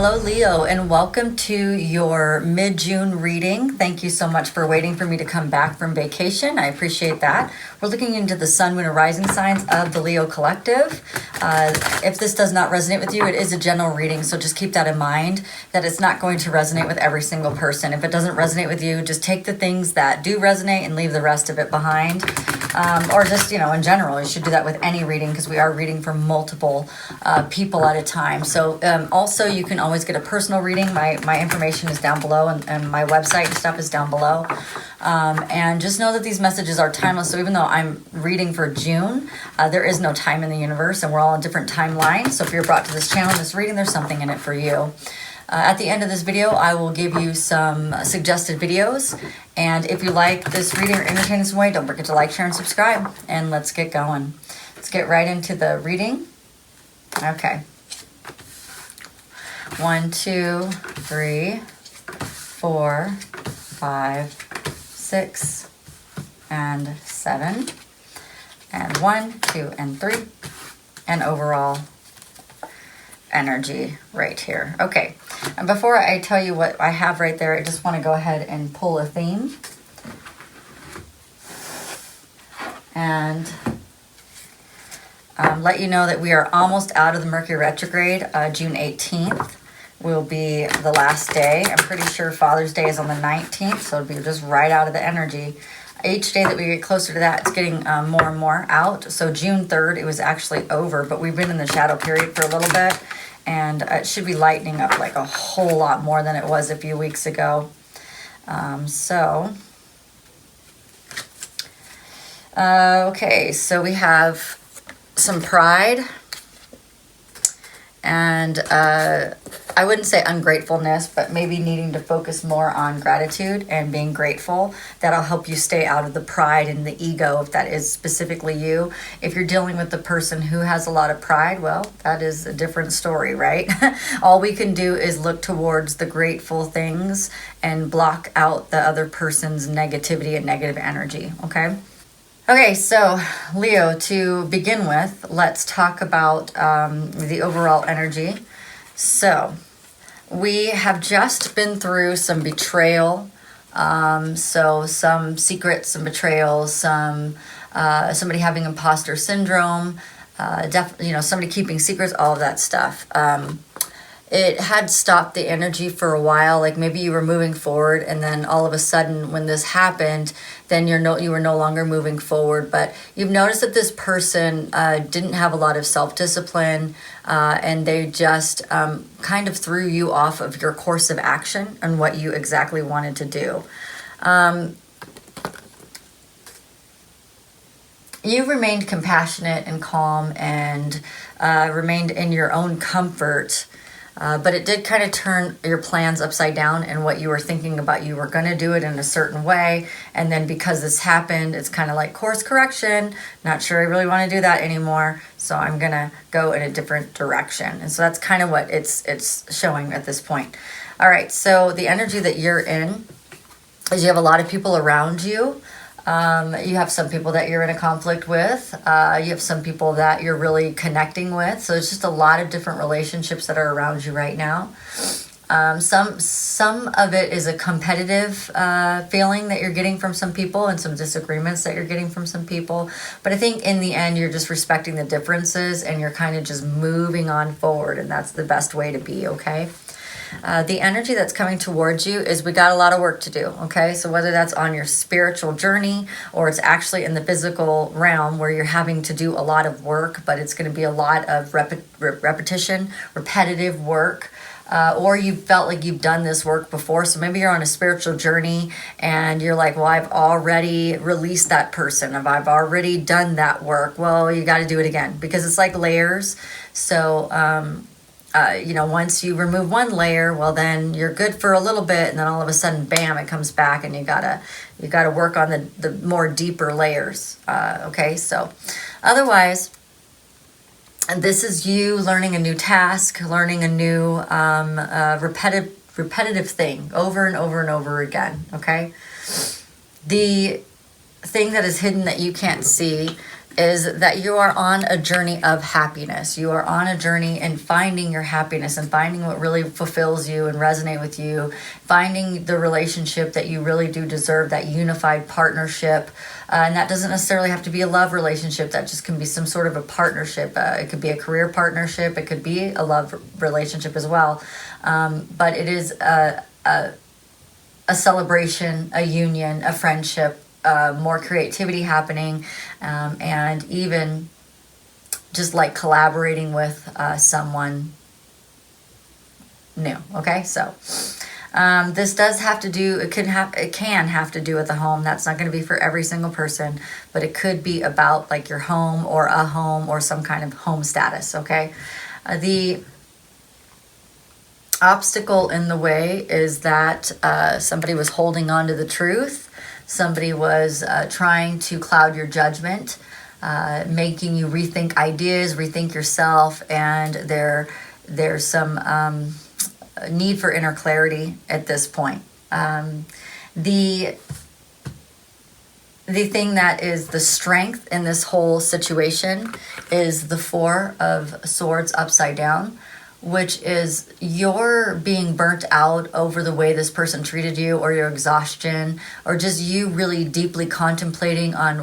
Hello, Leo, and welcome to your mid-June reading. Thank you so much for waiting for me to come back from vacation. I appreciate that. We're looking into the sun, moon, and rising signs of the Leo collective. If this does not resonate with you, it is a general reading, so just keep that in mind, that it's not going to resonate with every single person. If it doesn't resonate with you, just take the things that do resonate and leave the rest of it behind. Or just, in general, you should do that with any reading because we are reading for multiple people at a time. So also you can always get a personal reading. My information is down below and my website and stuff is down below. And just know that these messages are timeless. So even though I'm reading for June, there is no time in the universe and we're all on different timelines. So if you're brought to this channel, this reading, there's something in it for you. At the end of this video, I will give you some suggested videos. And if you like this reading or entertain in some way, don't forget to like, share, and subscribe. And let's get going. Let's get right into the reading. Okay. 1, 2, 3, 4, 5, 6, and 7. And 1, 2, and 3. And overall energy right here. Okay, and before I tell you what I have right there, I just want to go ahead and pull a theme and let you know that we are almost out of the Mercury retrograde. June 18th will be the last day. I'm pretty sure Father's Day is on the 19th, so it'll be just right out of the energy. Each day that we get closer to that, it's getting more and more out. So June 3rd, it was actually over, but we've been in the shadow period for a little bit, and it should be lightening up like a whole lot more than it was a few weeks ago. Okay, so we have some pride and I wouldn't say ungratefulness, but maybe needing to focus more on gratitude and being grateful. That'll help you stay out of the pride and the ego, if that is specifically you. If you're dealing with the person who has a lot of pride, well, that is a different story, right? All we can do is look towards the grateful things and block out the other person's negativity and negative energy, okay? Okay, so Leo, to begin with, let's talk about the overall energy. So we have just been through some betrayal, so some secrets, some betrayals, some somebody having imposter syndrome, somebody keeping secrets, all of that stuff. It had stopped the energy for a while, like maybe you were moving forward and then all of a sudden when this happened, then you were no longer moving forward. But you've noticed that this person didn't have a lot of self-discipline and they just kind of threw you off of your course of action and what you exactly wanted to do. You remained compassionate and calm and remained in your own comfort. But it did kind of turn your plans upside down and what you were thinking about. You were going to do it in a certain way. And then because this happened, it's kind of like course correction. Not sure I really want to do that anymore. So I'm going to go in a different direction. And so that's kind of what it's showing at this point. All right. So the energy that you're in is you have a lot of people around you. You have some people that you're in a conflict with. You have some people that you're really connecting with. So it's just a lot of different relationships that are around you right now. Some of it is a competitive feeling that you're getting from some people and some disagreements that you're getting from some people. But I think in the end, you're just respecting the differences and you're kind of just moving on forward. And that's the best way to be, okay? The energy that's coming towards you is we got a lot of work to do, okay? So whether that's on your spiritual journey or it's actually in the physical realm where you're having to do a lot of work, but it's going to be a lot of repetition, repetitive work, or you felt like you've done this work before. So maybe you're on a spiritual journey and you're like, well, I've already released that person. I've already done that work. Well, you got to do it again because it's like layers. So, once you remove one layer, well, then you're good for a little bit, and then all of a sudden, bam, it comes back, and you gotta work on the more deeper layers. Okay, so otherwise, this is you learning a new task, learning a new repetitive thing over and over and over again. Okay, the thing that is hidden that you can't see is that you are on a journey of happiness. You are on a journey in finding your happiness and finding what really fulfills you and resonate with you, finding the relationship that you really do deserve, that unified partnership. And that doesn't necessarily have to be a love relationship. That just can be some sort of a partnership. It could be a career partnership. It could be a love relationship as well. But it is a celebration, a union, a friendship, more creativity happening, and even just like collaborating with someone new. Okay, so this does have to do, it can have to do with the home. That's not going to be for every single person, but it could be about like your home or a home or some kind of home status. Okay, the obstacle in the way is that somebody was holding on to the truth. Somebody was trying to cloud your judgment, making you rethink ideas, rethink yourself, and there's some need for inner clarity at this point. The thing that is the strength in this whole situation is the Four of Swords upside down, which is you're being burnt out over the way this person treated you, or your exhaustion, or just you really deeply contemplating on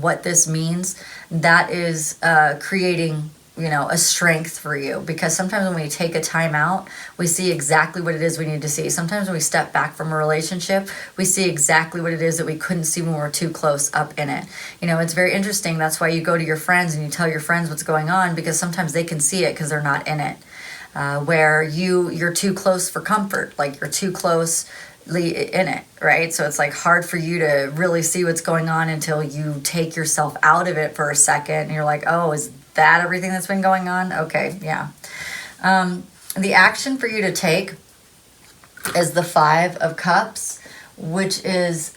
what this means. That is creating, a strength for you, because sometimes when we take a time out, we see exactly what it is we need to see. Sometimes when we step back from a relationship, we see exactly what it is that we couldn't see when we were too close up in it. It's very interesting. That's why you go to your friends and you tell your friends what's going on, because sometimes they can see it because they're not in it. Where you're too close for comfort, like you're too closely in it, right? So it's like hard for you to really see what's going on until you take yourself out of it for a second, and you're like, oh, is that everything that's been going on? Okay, yeah. The action for you to take is the Five of Cups, which is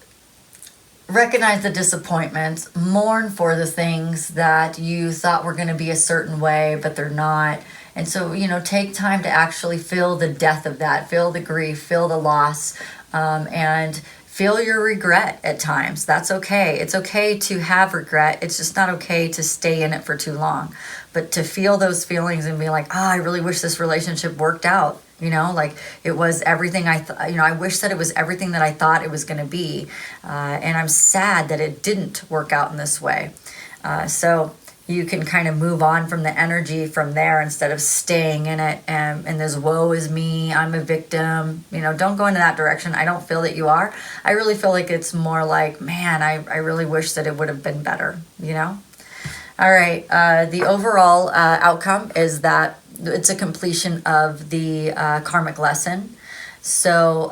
recognize the disappointments, mourn for the things that you thought were going to be a certain way, but they're not. And so, take time to actually feel the death of that, feel the grief, feel the loss, and feel your regret at times. That's okay. It's okay to have regret. It's just not okay to stay in it for too long. But to feel those feelings and be like, I really wish this relationship worked out. Like it was everything I wish that it was everything that I thought it was going to be. And I'm sad that it didn't work out in this way. So you can kind of move on from the energy from there instead of staying in it and this woe is me, I'm a victim. Don't go into that direction. I don't feel that you are. I really feel like it's more like, man, I really wish that it would have been better, All right. The overall outcome is that it's a completion of the karmic lesson. So,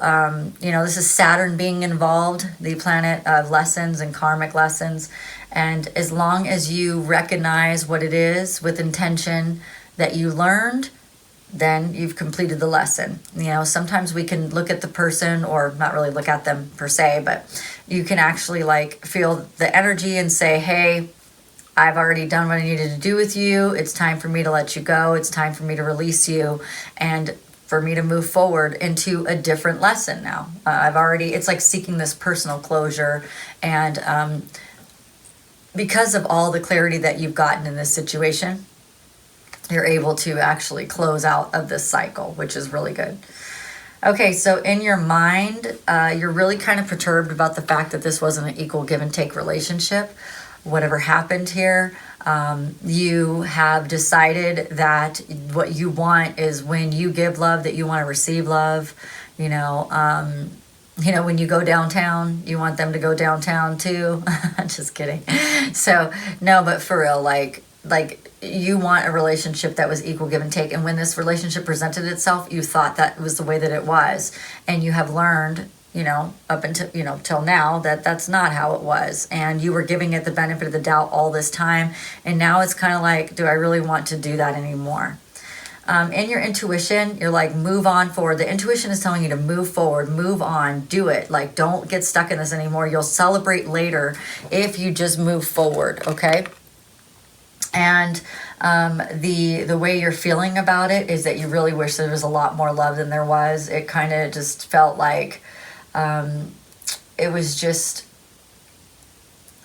this is Saturn being involved, the planet of lessons and karmic lessons. And as long as you recognize what it is with intention that you learned, then you've completed the lesson. Sometimes we can look at the person, or not really look at them per se, but you can actually feel the energy and say, hey, I've already done what I needed to do with you. It's time for me to let you go. It's time for me to release you and for me to move forward into a different lesson now. It's like seeking this personal closure. And because of all the clarity that you've gotten in this situation, you're able to actually close out of this cycle, which is really good. Okay, so in your mind, you're really kind of perturbed about the fact that this wasn't an equal give and take relationship. Whatever happened here, you have decided that what you want is when you give love, that you want to receive love. When you go downtown, you want them to go downtown too. Just kidding. So no, but for real, like you want a relationship that was equal give and take. And when this relationship presented itself, you thought that was the way that it was. And you have learned, up until, till now, that that's not how it was. And you were giving it the benefit of the doubt all this time. And now it's kind of like, do I really want to do that anymore? In your intuition, you're like, move on forward. The intuition is telling you to move forward, move on, do it. Like, don't get stuck in this anymore. You'll celebrate later if you just move forward, okay? And the way you're feeling about it is that you really wish there was a lot more love than there was. It kind of just felt like it was just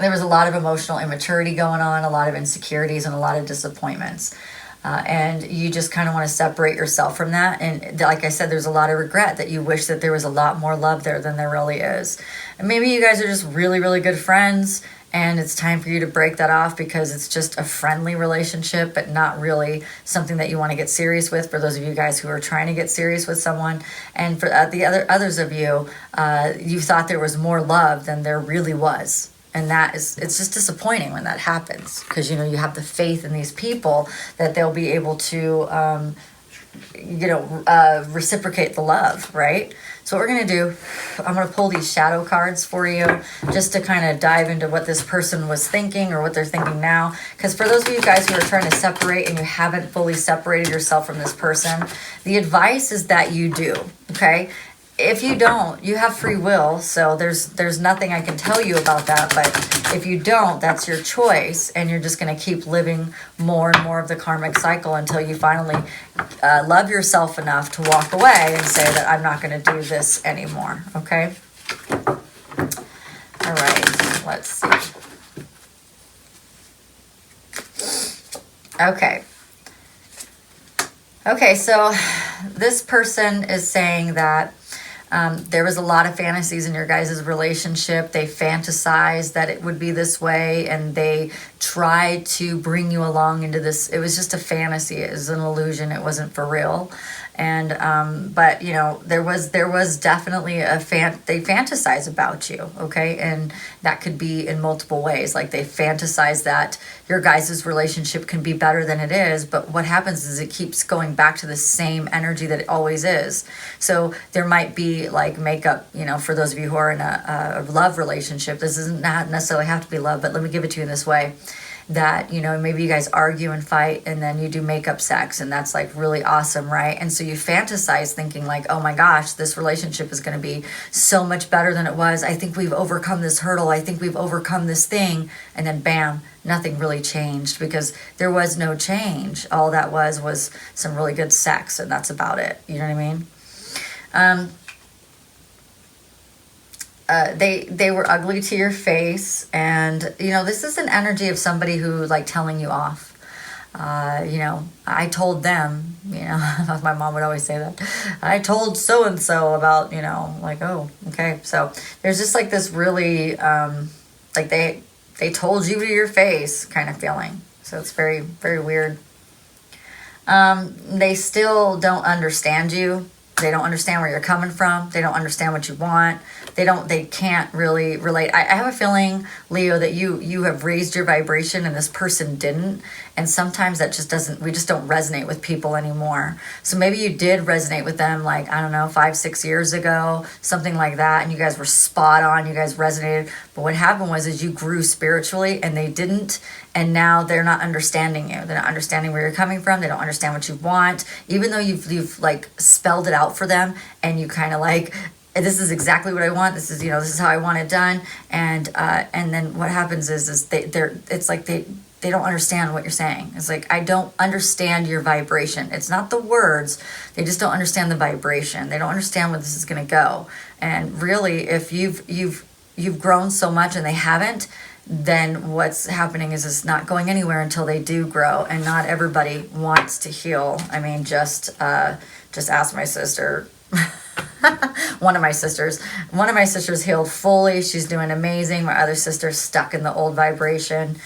There was a lot of emotional immaturity going on, a lot of insecurities, and a lot of disappointments. And you just kind of want to separate yourself from that. And like I said, there's a lot of regret that you wish that there was a lot more love there than there really is. And maybe you guys are just really, really good friends, and it's time for you to break that off because it's just a friendly relationship, but not really something that you want to get serious with. For those of you guys who are trying to get serious with someone, and for the others of you, you thought there was more love than there really was. And it's just disappointing when that happens, because, you know, you have the faith in these people that they'll be able to, reciprocate the love, right? So what we're going to do, I'm going to pull these shadow cards for you just to kind of dive into what this person was thinking or what they're thinking now. Because for those of you guys who are trying to separate and you haven't fully separated yourself from this person, the advice is that you do, okay? If you don't, you have free will, so there's nothing I can tell you about that. But if you don't, that's your choice, and you're just going to keep living more and more of the karmic cycle until you finally love yourself enough to walk away and say that I'm not going to do this anymore, okay? All right, let's see. Okay, so this person is saying that there was a lot of fantasies in your guys' relationship. They fantasized that it would be this way, and they tried to bring you along into this. It was just a fantasy. It was an illusion. It wasn't for real. And but you know, there was definitely they fantasize about you, okay? And that could be in multiple ways. Like they fantasize that your guys' relationship can be better than it is, but what happens is it keeps going back to the same energy that it always is. So there might be like makeup, you know, for those of you who are in a love relationship. This doesn't not necessarily have to be love, but let me give it to you in this way. That, you know, maybe you guys argue and fight, and then you do makeup sex, and that's like really awesome, right? And so you fantasize thinking like, oh my gosh, this relationship is going to be so much better than it was. I think we've overcome this hurdle. I think we've overcome this thing. And then bam, nothing really changed, because there was no change. All that was some really good sex, and that's about it. You know what I mean? They were ugly to your face, and you know, this is an energy of somebody who like telling you off. You know, I told them, you know, my mom would always say that. I told so and so about, you know, like, oh, okay. So there's just like this really like they told you to your face kind of feeling. So it's very, very weird. They still don't understand you. They don't understand where you're coming from. They don't understand what you want. They can't really relate. I have a feeling, Leo, that you have raised your vibration and this person didn't. And sometimes that just doesn't, we just don't resonate with people anymore. So maybe you did resonate with them like, I don't know, 5-6 years ago, something like that. And you guys were spot on. You guys resonated. But what happened was you grew spiritually and they didn't. And now they're not understanding you. They're not understanding where you're coming from. They don't understand what you want. Even though you've like spelled it out for them, and you kind of like, this is exactly what I want. This is, you know, this is how I want it done. And then what happens is it's like they don't understand what you're saying. It's like, I don't understand your vibration. It's not the words. They just don't understand the vibration. They don't understand where this is going to go. And really, if you've grown so much and they haven't, then what's happening is it's not going anywhere until they do grow. And not everybody wants to heal. I mean, just ask my sister. One of my sisters healed fully. She's doing amazing. My other sister's stuck in the old vibration,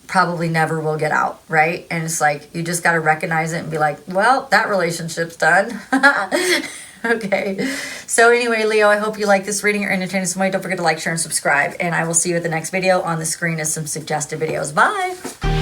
probably never will get out, right? And it's like, you just got to recognize it and be like, well, that relationship's done. Okay. So anyway, Leo, I hope you like this reading or entertained in some way. Don't forget to like, share, and subscribe. And I will see you at the next video. On the screen is some suggested videos. Bye.